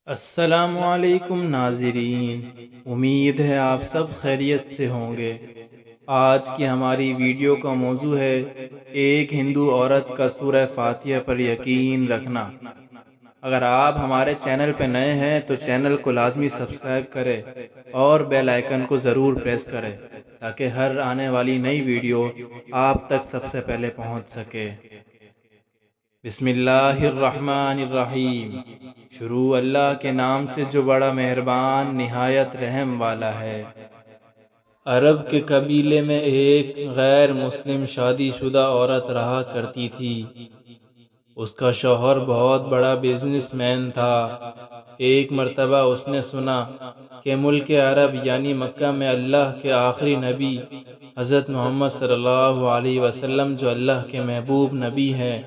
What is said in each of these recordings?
السلام علیکم ناظرین، امید ہے آپ سب خیریت سے ہوں گے۔ آج کی ہماری ویڈیو کا موضوع ہے ایک ہندو عورت کا سورہ فاتحہ پر یقین رکھنا۔ اگر آپ ہمارے چینل پہ نئے ہیں تو چینل کو لازمی سبسکرائب کریں اور بیل آئیکن کو ضرور پریس کریں تاکہ ہر آنے والی نئی ویڈیو آپ تک سب سے پہلے پہنچ سکے۔ بسم اللہ الرحمن الرحیم۔ شروع اللہ کے نام سے جو بڑا مہربان نہایت رحم والا ہے۔ عرب کے قبیلے میں ایک غیر مسلم شادی شدہ عورت رہا کرتی تھی۔ اس کا شوہر بہت بڑا بزنس مین تھا۔ ایک مرتبہ اس نے سنا کہ ملک عرب یعنی مکہ میں اللہ کے آخری نبی حضرت محمد صلی اللہ علیہ وسلم جو اللہ کے محبوب نبی ہیں،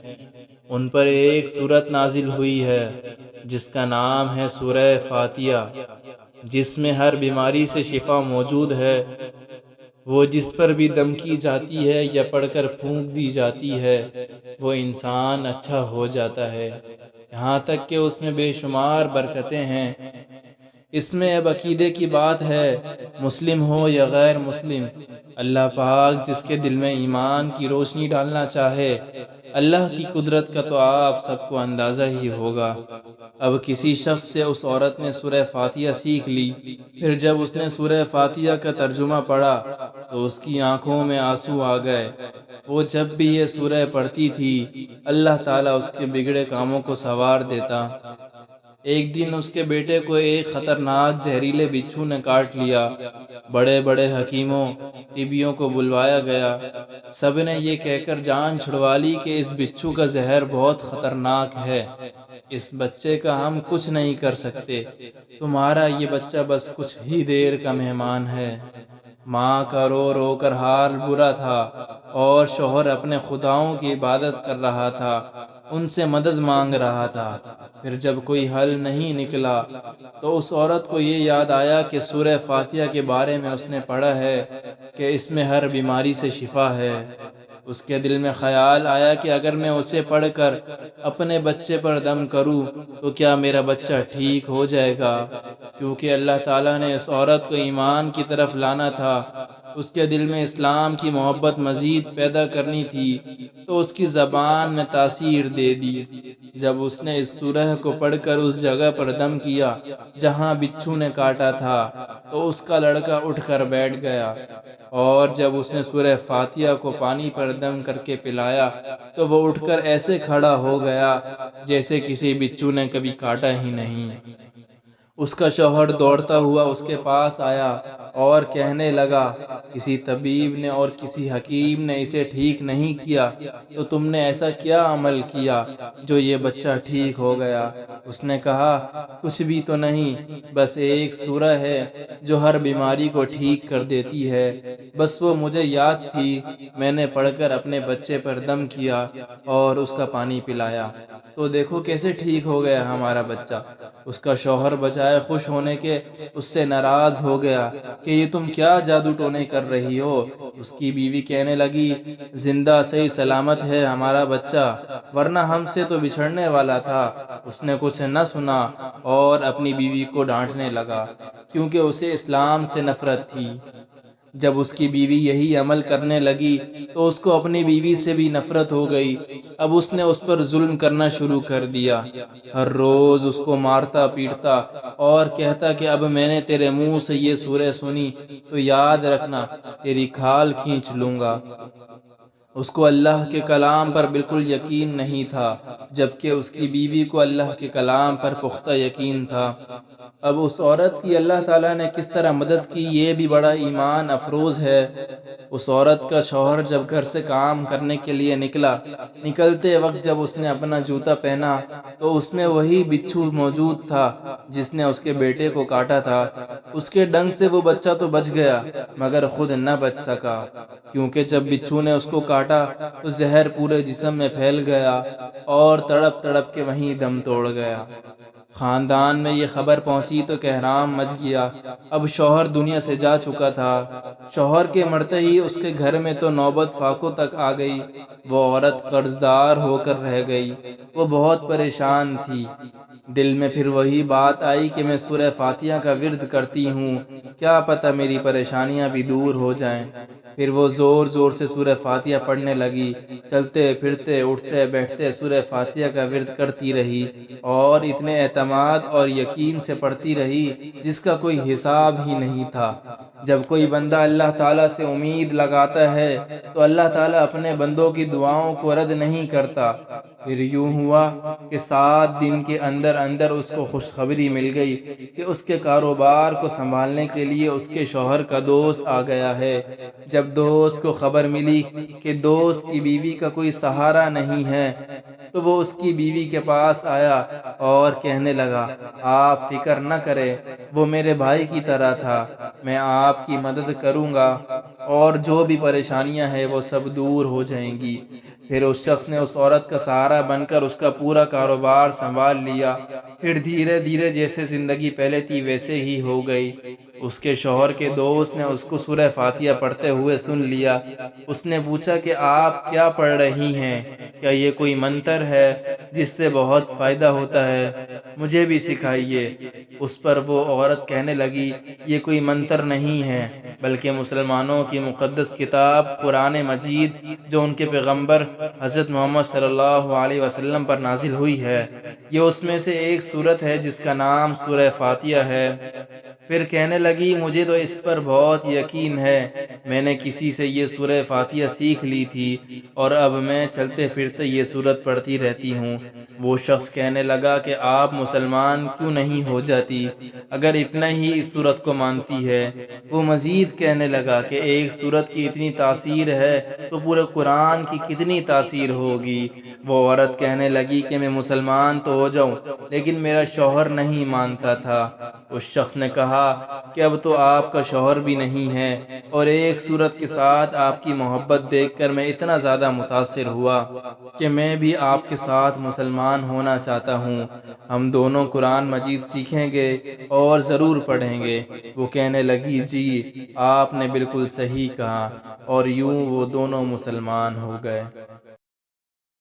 ان پر ایک سورت نازل ہوئی ہے جس کا نام ہے سورہ فاتحہ، جس میں ہر بیماری سے شفا موجود ہے۔ وہ جس پر بھی دم کی جاتی ہے یا پڑھ کر پھونک دی جاتی ہے وہ انسان اچھا ہو جاتا ہے، یہاں تک کہ اس میں بے شمار برکتیں ہیں۔ اس میں اب عقیدے کی بات ہے، مسلم ہو یا غیر مسلم، اللہ پاک جس کے دل میں ایمان کی روشنی ڈالنا چاہے، اللہ کی قدرت کا تو آپ سب کو اندازہ ہی ہوگا۔ اب کسی شخص سے اس عورت نے سورہ فاتحہ سیکھ لی، پھر جب اس نے سورہ فاتحہ کا ترجمہ پڑھا تو اس کی آنکھوں میں آنسو آ گئے۔ وہ جب بھی یہ سورہ پڑھتی تھی اللہ تعالیٰ اس کے بگڑے کاموں کو سنوار دیتا۔ ایک دن اس کے بیٹے کو ایک خطرناک زہریلے بچھو نے کاٹ لیا۔ بڑے بڑے حکیموں، طبیوں کو بلوایا گیا۔ سب نے یہ کہہ کر جان چھڑوا لی کہ اس بچھو کا زہر بہت خطرناک ہے، اس بچے کا ہم کچھ نہیں کر سکتے، تمہارا یہ بچہ بس کچھ ہی دیر کا مہمان ہے۔ ماں کا رو رو کر حال برا تھا اور شوہر اپنے خداؤں کی عبادت کر رہا تھا، ان سے مدد مانگ رہا تھا۔ پھر جب کوئی حل نہیں نکلا تو اس عورت کو یہ یاد آیا کہ سورہ فاتحہ کے بارے میں اس نے پڑھا ہے کہ اس میں ہر بیماری سے شفا ہے۔ اس کے دل میں خیال آیا کہ اگر میں اسے پڑھ کر اپنے بچے پر دم کروں تو کیا میرا بچہ ٹھیک ہو جائے گا؟ کیونکہ اللہ تعالیٰ نے اس عورت کو ایمان کی طرف لانا تھا، اس کے دل میں اسلام کی محبت مزید پیدا کرنی تھی، تو اس کی زبان میں تاثیر دے دی۔ جب اس نے اس سورہ کو پڑھ کر اس جگہ پر دم کیا جہاں بچھو نے کاٹا تھا تو اس کا لڑکا اٹھ کر بیٹھ گیا، اور جب اس نے سورہ فاتحہ کو پانی پر دم کر کے پلایا تو وہ اٹھ کر ایسے کھڑا ہو گیا جیسے کسی بچھو نے کبھی کاٹا ہی نہیں۔ اس کا شوہر دوڑتا ہوا اس کے پاس آیا اور کہنے لگا، کسی طبیب نے اور کسی حکیم نے اسے ٹھیک نہیں کیا تو تم نے ایسا کیا عمل کیا جو یہ بچہ ٹھیک ہو گیا؟ اس نے کہا، کچھ بھی تو نہیں، بس ایک سورہ ہے جو ہر بیماری کو ٹھیک کر دیتی ہے، بس وہ مجھے یاد تھی، میں نے پڑھ کر اپنے بچے پر دم کیا اور اس کا پانی پلایا، تو دیکھو کیسے ٹھیک ہو گیا ہمارا بچہ۔ اس کا شوہر بجائے خوش ہونے کے اس سے ناراض ہو گیا کہ یہ تم کیا جادو ٹونے کر رہی ہو۔ اس کی بیوی کہنے لگی، زندہ صحیح سلامت ہے ہمارا بچہ، ورنہ ہم سے تو بچھڑنے والا تھا۔ اس نے کچھ نہ سنا اور اپنی بیوی کو ڈانٹنے لگا کیونکہ اسے اسلام سے نفرت تھی۔ جب اس کی بیوی یہی عمل کرنے لگی تو اس کو اپنی بیوی سے بھی نفرت ہو گئی۔ اب اس نے اس پر ظلم کرنا شروع کر دیا، ہر روز اس کو مارتا پیٹتا اور کہتا کہ اب میں نے تیرے منہ سے یہ سورہ سنی تو یاد رکھنا تیری کھال کھینچ لوں گا۔ اس کو اللہ کے کلام پر بالکل یقین نہیں تھا، جبکہ اس کی بیوی کو اللہ کے کلام پر پختہ یقین تھا۔ اب اس عورت کی اللہ تعالیٰ نے کس طرح مدد کی یہ بھی بڑا ایمان افروز ہے۔ اس عورت کا شوہر جب گھر سے کام کرنے کے لیے نکلتے وقت جب اس نے اپنا جوتا پہنا تو اس میں وہی بچھو موجود تھا جس نے اس کے بیٹے کو کاٹا تھا۔ اس کے ڈنگ سے وہ بچہ تو بچ گیا مگر خود نہ بچ سکا، کیونکہ جب بچھو نے اس کو کاٹا تو زہر پورے جسم میں پھیل گیا اور تڑپ تڑپ کے وہیں دم توڑ گیا۔ خاندان میں یہ خبر پہنچی تو کہرام مچ گیا۔ اب شوہر دنیا سے جا چکا تھا۔ شوہر کے مرتے ہی اس کے گھر میں تو نوبت فاقوں تک آ گئی۔ وہ عورت قرض دار ہو کر رہ گئی۔ وہ بہت پریشان تھی، دل میں پھر وہی بات آئی کہ میں سورہ فاتحہ کا ورد کرتی ہوں، کیا پتہ میری پریشانیاں بھی دور ہو جائیں۔ پھر وہ زور زور سے سورہ فاتحہ پڑھنے لگی، چلتے پھرتے اٹھتے بیٹھتے سورہ فاتحہ کا ورد کرتی رہی اور اتنے اعتماد اور یقین سے پڑھتی رہی جس کا کوئی حساب ہی نہیں تھا۔ جب کوئی بندہ اللہ تعالیٰ سے امید لگاتا ہے تو اللہ تعالیٰ اپنے بندوں کی دعاؤں کو رد نہیں کرتا۔ پھر یوں ہوا کہ 7 دن کے اندر اندر اس کو خوشخبری مل گئی کہ اس کے کاروبار کو سنبھالنے کے لیے اس کے شوہر کا دوست آ گیا ہے۔ جب دوست کو خبر ملی کہ دوست کی بیوی کا کوئی سہارا نہیں ہے تو وہ اس کی بیوی کے پاس آیا اور کہنے لگا، آپ فکر نہ کریں، وہ میرے بھائی کی طرح تھا، میں آپ کی مدد کروں گا اور جو بھی پریشانیاں ہیں وہ سب دور ہو جائیں گی۔ پھر اس شخص نے اس عورت کا سہارا بن کر اس کا پورا کاروبار سنبھال لیا۔ پھر دھیرے دھیرے جیسے زندگی پہلے تھی ویسے ہی ہو گئی۔ اس کے شوہر کے دوست نے اس کو سورہ فاتحہ پڑھتے ہوئے سن لیا۔ اس نے پوچھا کہ آپ کیا پڑھ رہی ہیں؟ کیا یہ کوئی منتر ہے جس سے بہت فائدہ ہوتا ہے؟ مجھے بھی سکھائیے۔ اس پر وہ عورت کہنے لگی، یہ کوئی منتر نہیں ہے بلکہ مسلمانوں کی مقدس کتاب قرآن مجید جو ان کے پیغمبر حضرت محمد صلی اللہ علیہ وسلم پر نازل ہوئی ہے، یہ اس میں سے ایک سورت ہے جس کا نام سورہ فاتحہ ہے۔ پھر کہنے لگی، مجھے تو اس پر بہت یقین ہے، میں نے کسی سے یہ سورہ فاتحہ سیکھ لی تھی اور اب میں چلتے پھرتے یہ سورت پڑھتی رہتی ہوں۔ وہ شخص کہنے لگا کہ آپ مسلمان کیوں نہیں ہو جاتی اگر اتنا ہی اس سورت کو مانتی ہے؟ وہ مزید کہنے لگا کہ ایک سورت کی اتنی تاثیر ہے تو پورے قرآن کی کتنی تاثیر ہوگی؟ وہ عورت کہنے لگی کہ میں مسلمان تو ہو جاؤں لیکن میرا شوہر نہیں مانتا تھا۔ اس شخص نے کہا کہ اب تو آپ کا شوہر بھی نہیں ہے اور ایک سورت کے ساتھ آپ کی محبت دیکھ کر میں اتنا زیادہ متاثر ہوا کہ میں بھی آپ کے ساتھ مسلمان ہونا چاہتا ہوں، ہم دونوں قرآن مجید سیکھیں گے اور ضرور پڑھیں گے۔ وہ کہنے لگی، جی آپ نے بالکل صحیح کہا، اور یوں وہ دونوں مسلمان ہو گئے۔